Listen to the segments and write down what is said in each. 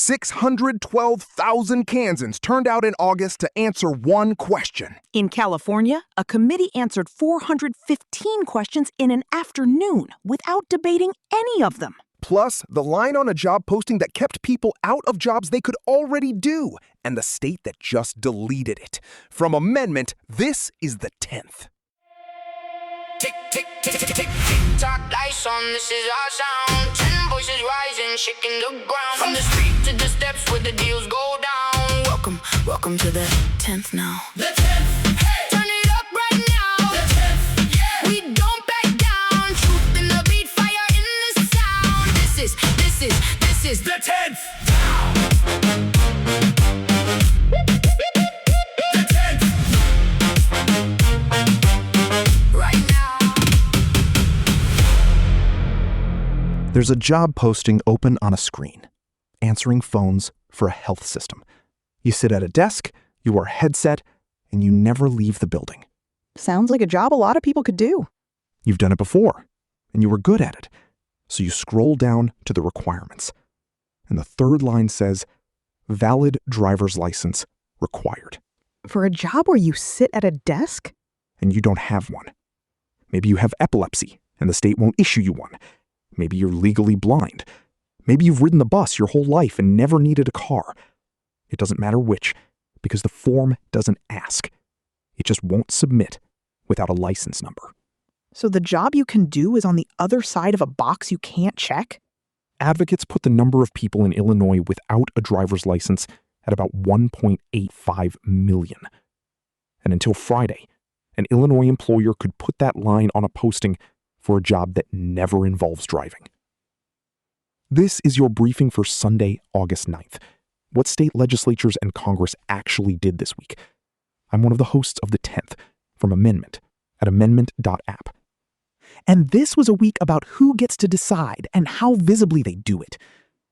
612,000 Kansans turned out in August to answer one question. In California, a committee answered 415 questions in an afternoon without debating any of them. Plus, the line on a job posting that kept people out of jobs they could already do, and the state that just deleted it. From amendment, this is the 10th. Tick, tick, tick, tick, tick, tock, lights on, this is our sound. 10 voices rising, shaking the ground. From the street to the steps where the deals go down. Welcome to the 10th now. The 10th, hey! Turn it up right now. The 10th, yeah! We don't back down. Truth in the beat, fire in the sound. This is the 10th. There's a job posting open on a screen, answering phones for a health system. You sit at a desk, you wear a headset, and you never leave the building. Sounds like a job a lot of people could do. You've done it before, and you were good at it. So you scroll down to the requirements. And the third line says, valid driver's license required. For a job where you sit at a desk? And you don't have one. Maybe you have epilepsy, and the state won't issue you one. Maybe you're legally blind. Maybe you've ridden the bus your whole life and never needed a car. It doesn't matter which, because the form doesn't ask. It just won't submit without a license number. So the job you can do is on the other side of a box you can't check? Advocates put the number of people in Illinois without a driver's license at about 1.85 million. And until Friday, an Illinois employer could put that line on a posting for a job that never involves driving. This is your briefing for Sunday, August 9th. What state legislatures and Congress actually did this week. I'm one of the hosts of the 10th from Amendment at amendment.app. And this was a week about who gets to decide and how visibly they do it.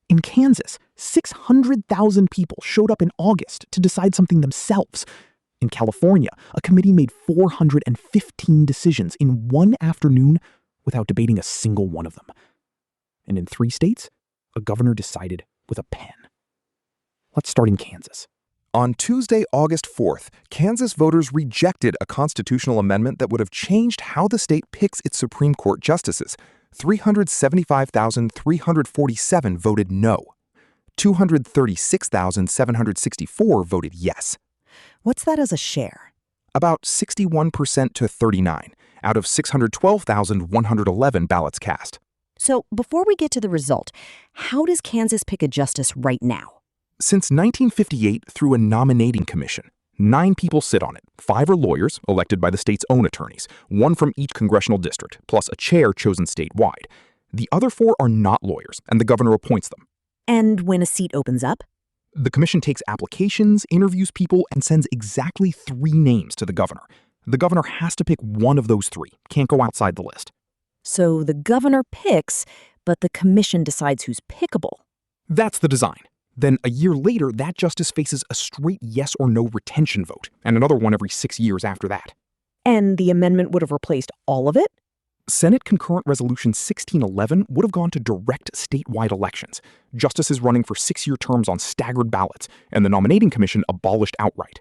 In Kansas, 600,000 people showed up in August to decide something themselves. In California, a committee made 415 decisions in one afternoon without debating a single one of them. And in 3 states, a governor decided with a pen. Let's start in Kansas. On Tuesday, August 4th, Kansas voters rejected a constitutional amendment that would have changed how the state picks its Supreme Court justices. 375,347 voted no. 236,764 voted yes. What's that as a share? About 61% to 39 out of 612,111 ballots cast. So before we get to the result, how does Kansas pick a justice right now? Since 1958, through a nominating commission, 9 people sit on it. 5 are lawyers, elected by the state's own attorneys, 1 from each congressional district, plus a chair chosen statewide. The other 4 are not lawyers, and the governor appoints them. And when a seat opens up? The commission takes applications, interviews people, and sends exactly 3 names to the governor. The governor has to pick one of those 3, can't go outside the list. So the governor picks, but the commission decides who's pickable. That's the design. Then a year later, that justice faces a straight yes or no retention vote, and another one every 6 years after that. And the amendment would have replaced all of it? Senate Concurrent Resolution 1611 would have gone to direct statewide elections, justices running for 6-year terms on staggered ballots, and the nominating commission abolished outright.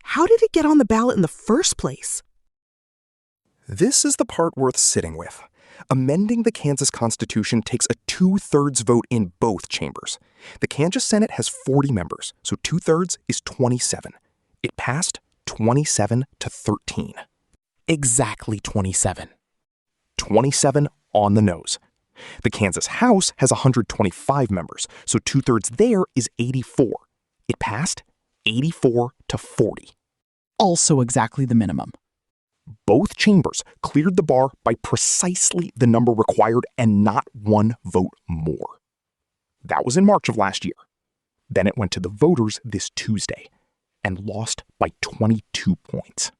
How did it get on the ballot in the first place? This is the part worth sitting with. Amending the Kansas Constitution takes a 2/3 vote in both chambers. The Kansas Senate has 40 members, so 2/3 is 27. It passed 27 to 13. Exactly 27. 27 on the nose. The Kansas House has 125 members, so 2/3 there is 84. It passed 84 to 40. Also exactly the minimum. Both chambers cleared the bar by precisely the number required and not 1 vote more. That was in March of last year. Then it went to the voters this Tuesday and lost by 22 points.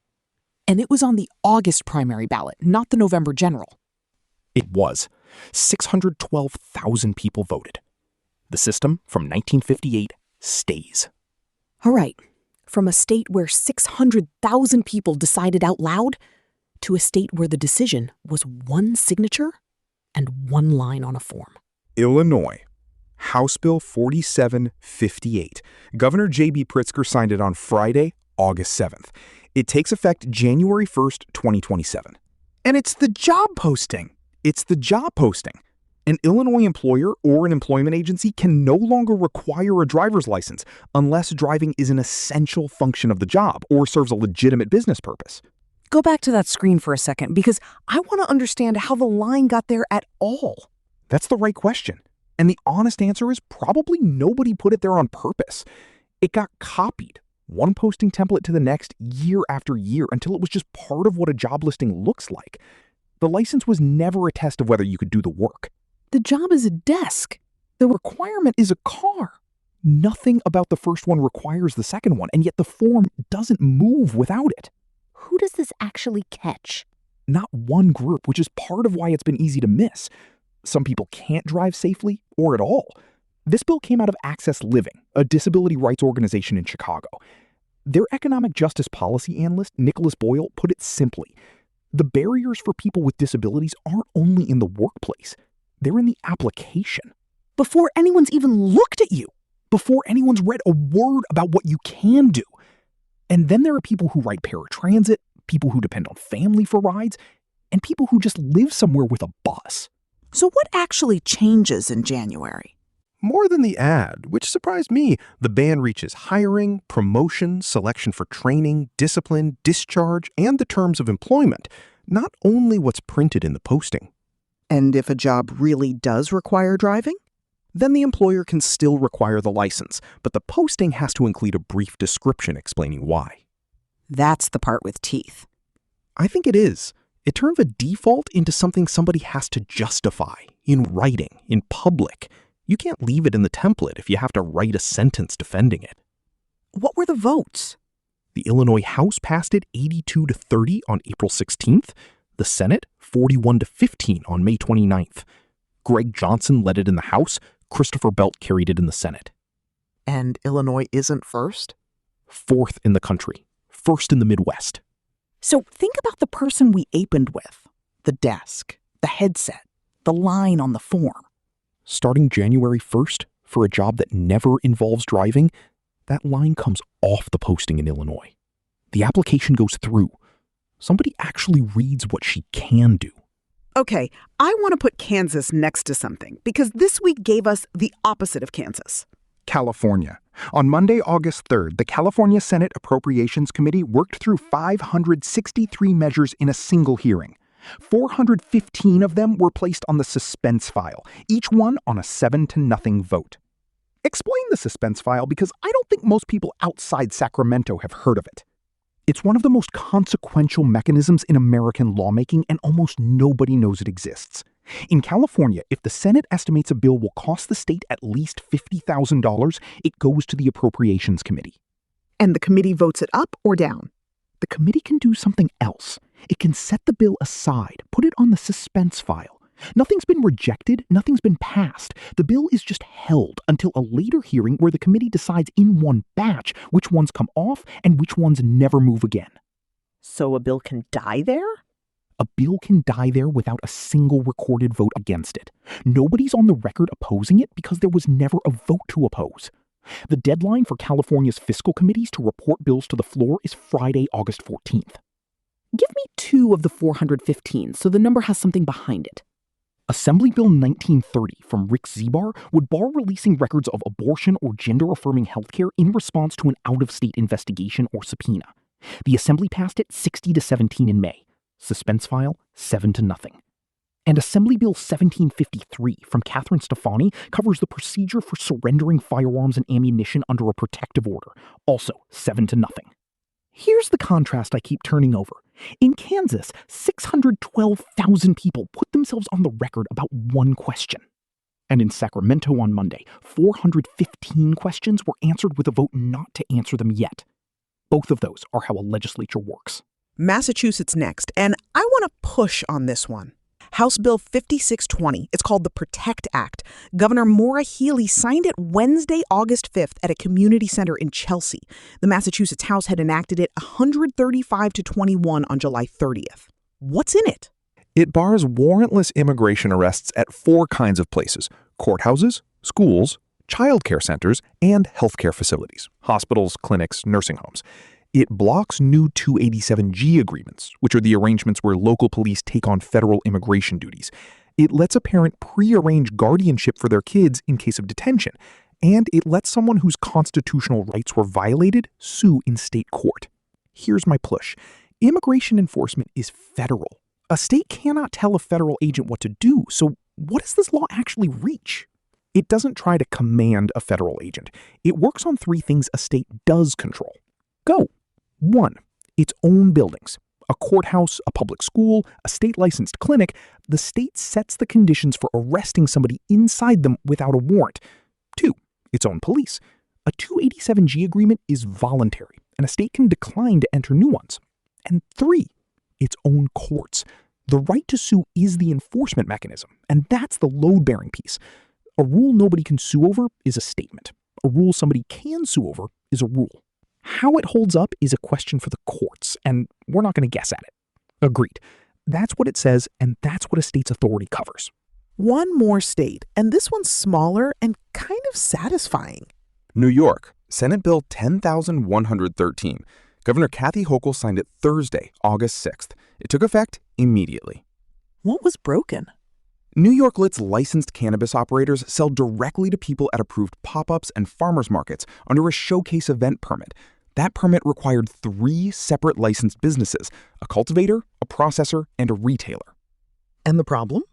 And it was on the August primary ballot, not the November general. It was. 612,000 people voted. The system from 1958 stays. All right. From a state where 600,000 people decided out loud to a state where the decision was 1 signature and 1 line on a form. Illinois. House Bill 4758. Governor J.B. Pritzker signed it on Friday, August 7th. It takes effect January 1st, 2027. And it's the job posting. An Illinois employer or an employment agency can no longer require a driver's license unless driving is an essential function of the job or serves a legitimate business purpose. Go back to that screen for a second, because I want to understand how the line got there at all. That's the right question. And the honest answer is probably nobody put it there on purpose. It got copied, one posting template to the next, year after year, until it was just part of what a job listing looks like. The license was never a test of whether you could do the work. The job is a desk. The requirement is a car. Nothing about the first one requires the second one, and yet the form doesn't move without it. Who does this actually catch? Not one group, which is part of why it's been easy to miss. Some people can't drive safely, or at all. This bill came out of Access Living, a disability rights organization in Chicago. Their economic justice policy analyst, Nicholas Boyle, put it simply. The barriers for people with disabilities aren't only in the workplace. They're in the application. Before anyone's even looked at you. Before anyone's read a word about what you can do. And then there are people who ride paratransit, people who depend on family for rides, and people who just live somewhere with a bus. So what actually changes in January? More than the ad, which surprised me, the ban reaches hiring, promotion, selection for training, discipline, discharge, and the terms of employment, not only what's printed in the posting. And if a job really does require driving? Then the employer can still require the license, but the posting has to include a brief description explaining why. That's the part with teeth. I think it is. It turns a default into something somebody has to justify, in writing, in public. You can't leave it in the template if you have to write a sentence defending it. What were the votes? The Illinois House passed it 82-30 on April 16th. The Senate, 41-15 on May 29th. Greg Johnson led it in the House. Christopher Belt carried it in the Senate. And Illinois isn't first? Fourth in the country. First in the Midwest. So think about the person we appened with. The desk, the headset, the line on the form. Starting January 1st, for a job that never involves driving, that line comes off the posting in Illinois. The application goes through. Somebody actually reads what she can do. Okay, I want to put Kansas next to something, because this week gave us the opposite of Kansas. California. On Monday, August 3rd, the California Senate Appropriations Committee worked through 563 measures in a single hearing. 415 of them were placed on the suspense file, each one on a 7-0 vote. Explain the suspense file, because I don't think most people outside Sacramento have heard of it. It's one of the most consequential mechanisms in American lawmaking, and almost nobody knows it exists. In California, if the Senate estimates a bill will cost the state at least $50,000, it goes to the Appropriations Committee. And the committee votes it up or down? The committee can do something else. It can set the bill aside, put it on the suspense file. Nothing's been rejected, nothing's been passed. The bill is just held until a later hearing where the committee decides in one batch which ones come off and which ones never move again. So a bill can die there? A bill can die there without a single recorded vote against it. Nobody's on the record opposing it because there was never a vote to oppose. The deadline for California's fiscal committees to report bills to the floor is Friday, August 14th. Give me 2 of the 415 so the number has something behind it. Assembly Bill 1930 from Rick Zebar would bar releasing records of abortion or gender-affirming healthcare in response to an out-of-state investigation or subpoena. The Assembly passed it 60-17 in May. Suspense file, 7-0. And Assembly Bill 1753 from Catherine Stefani covers the procedure for surrendering firearms and ammunition under a protective order, also 7-0. Here's the contrast I keep turning over. In Kansas, 612,000 people put themselves on the record about one question. And in Sacramento on Monday, 415 questions were answered with a vote not to answer them yet. Both of those are how a legislature works. Massachusetts next, and I want to push on this one. House Bill 5620, it's called the PROTECT Act. Governor Maura Healey signed it Wednesday, August 5th at a community center in Chelsea. The Massachusetts House had enacted it 135-21 on July 30th. What's in it? It bars warrantless immigration arrests at 4 kinds of places: courthouses, schools, childcare centers, and healthcare facilities, hospitals, clinics, nursing homes. It blocks new 287G agreements, which are the arrangements where local police take on federal immigration duties. It lets a parent prearrange guardianship for their kids in case of detention, and it lets someone whose constitutional rights were violated sue in state court. Here's my push. Immigration enforcement is federal. A state cannot tell a federal agent what to do, so what does this law actually reach? It doesn't try to command a federal agent. It works on three things a state does control. Go. 1. Its own buildings. A courthouse, a public school, a state-licensed clinic. The state sets the conditions for arresting somebody inside them without a warrant. 2. Its own police. A 287G agreement is voluntary, and a state can decline to enter new ones. And 3. Its own courts. The right to sue is the enforcement mechanism, and that's the load-bearing piece. A rule nobody can sue over is a statement. A rule somebody can sue over is a rule. How it holds up is a question for the courts, and we're not going to guess at it. Agreed. That's what it says, and that's what a state's authority covers. One more state, and this one's smaller and kind of satisfying. New York, Senate Bill 10,113. Governor Kathy Hochul signed it Thursday, August 6th. It took effect immediately. What was broken? New York lets licensed cannabis operators sell directly to people at approved pop-ups and farmers markets under a showcase event permit. That permit required 3 separate licensed businesses: a cultivator, a processor, and a retailer. And the problem?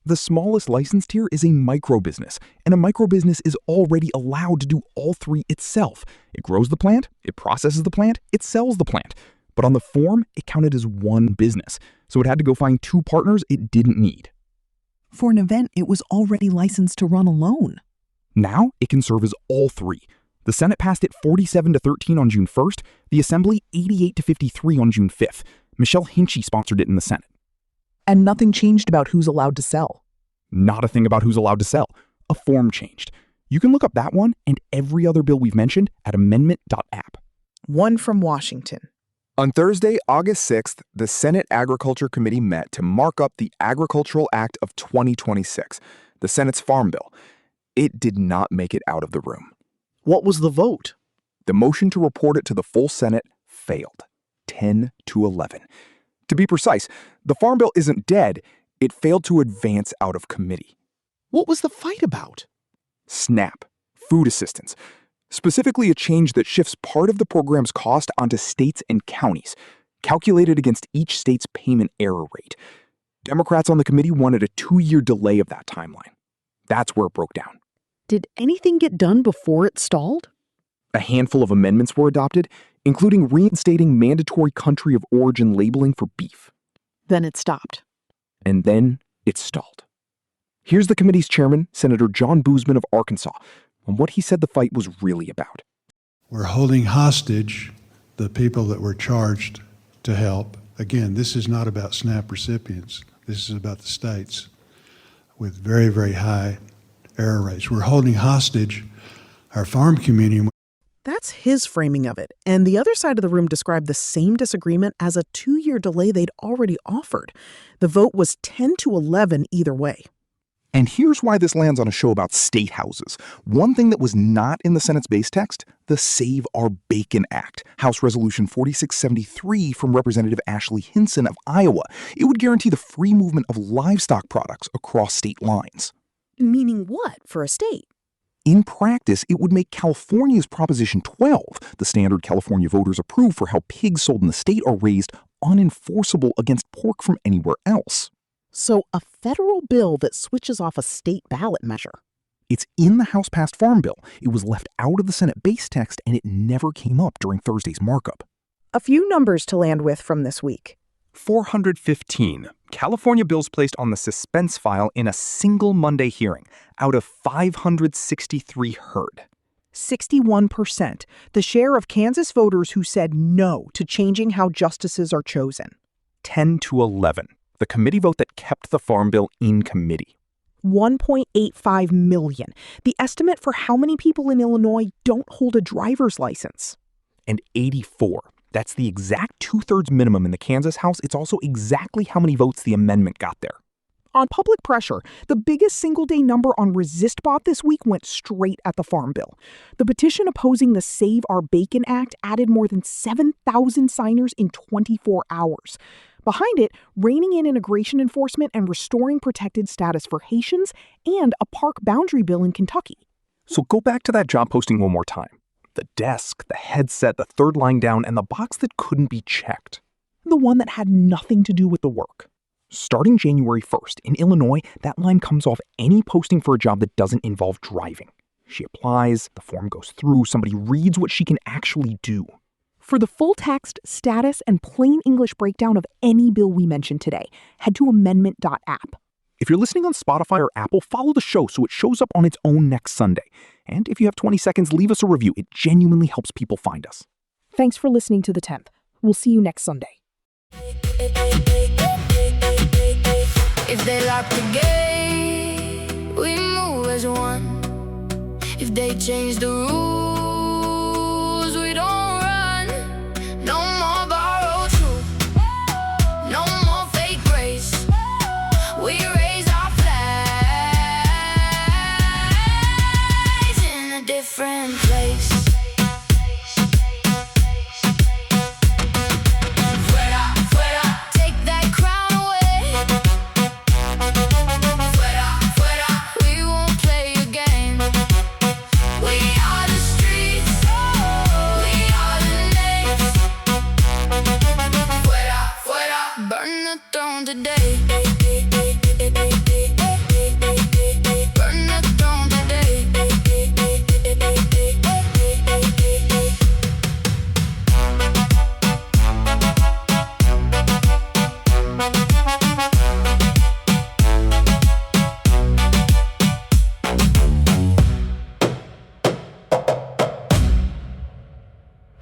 The smallest license tier is a micro-business, and a micro-business is already allowed to do all 3 itself. It grows the plant, it processes the plant, it sells the plant. But on the form, it counted as one business, so it had to go find 2 partners it didn't need. For an event it was already licensed to run alone. Now it can serve as all 3. The Senate passed it 47-13 on June 1st, the Assembly 88-53 on June 5th. Michelle Hinchy sponsored it in the Senate. And nothing changed about who's allowed to sell. Not a thing about who's allowed to sell. A form changed. You can look up that one and every other bill we've mentioned at amendment.app. One from Washington. On Thursday, August 6th, the Senate Agriculture Committee met to mark up the Agricultural Act of 2026, the Senate's Farm Bill. It did not make it out of the room. What was the vote? The motion to report it to the full Senate failed, 10-11. To be precise, the Farm Bill isn't dead, it failed to advance out of committee. What was the fight about? SNAP, food assistance. Specifically, a change that shifts part of the program's cost onto states and counties, calculated against each state's payment error rate. Democrats on the committee wanted a 2-year delay of that timeline. That's where it broke down. Did anything get done before it stalled? A handful of amendments were adopted, including reinstating mandatory country of origin labeling for beef. Then it stopped. And then it stalled. Here's the committee's chairman, Senator John Boozman of Arkansas, on what he said the fight was really about. We're holding hostage the people that were charged to help. Again, this is not about SNAP recipients. This is about the states with very, very high error rates. We're holding hostage our farm community. That's his framing of it, and the other side of the room described the same disagreement as a 2-year delay they'd already offered. The vote was 10-11 either way. And here's why this lands on a show about state houses. One thing that was not in the Senate's base text, the Save Our Bacon Act, House Resolution 4673 from Representative Ashley Hinson of Iowa. It would guarantee the free movement of livestock products across state lines. Meaning what for a state? In practice, it would make California's Proposition 12, the standard California voters approve for how pigs sold in the state are raised, unenforceable against pork from anywhere else. So a federal bill that switches off a state ballot measure. It's in the House-passed Farm Bill. It was left out of the Senate base text, and it never came up during Thursday's markup. A few numbers to land with from this week. 415 California bills placed on the suspense file in a single Monday hearing, out of 563 heard. 61%, the share of Kansas voters who said no to changing how justices are chosen. 10-11, the committee vote that kept the Farm Bill in committee. 1.85 million, the estimate for how many people in Illinois don't hold a driver's license. And 84. That's the exact 2/3 minimum in the Kansas House. It's also exactly how many votes the amendment got there. On public pressure, the biggest single-day number on ResistBot this week went straight at the Farm Bill. The petition opposing the Save Our Bacon Act added more than 7,000 signers in 24 hours. Behind it, reining in immigration enforcement and restoring protected status for Haitians, and a park boundary bill in Kentucky. So go back to that job posting one more time. The desk, the headset, the third line down, and the box that couldn't be checked. The one that had nothing to do with the work. Starting January 1st, in Illinois, that line comes off any posting for a job that doesn't involve driving. She applies, the form goes through, somebody reads what she can actually do. For the full text, status, and plain English breakdown of any bill we mentioned today, head to amendment.app. If you're listening on Spotify or Apple, follow the show so it shows up on its own next Sunday. And if you have 20 seconds, leave us a review. It genuinely helps people find us. Thanks for listening to The 10th. We'll see you next Sunday. If they lock the gate, we move as one. If they change the rules, we don't run. No more borrowed truth, no more fake grace. We raise our flags in a different place.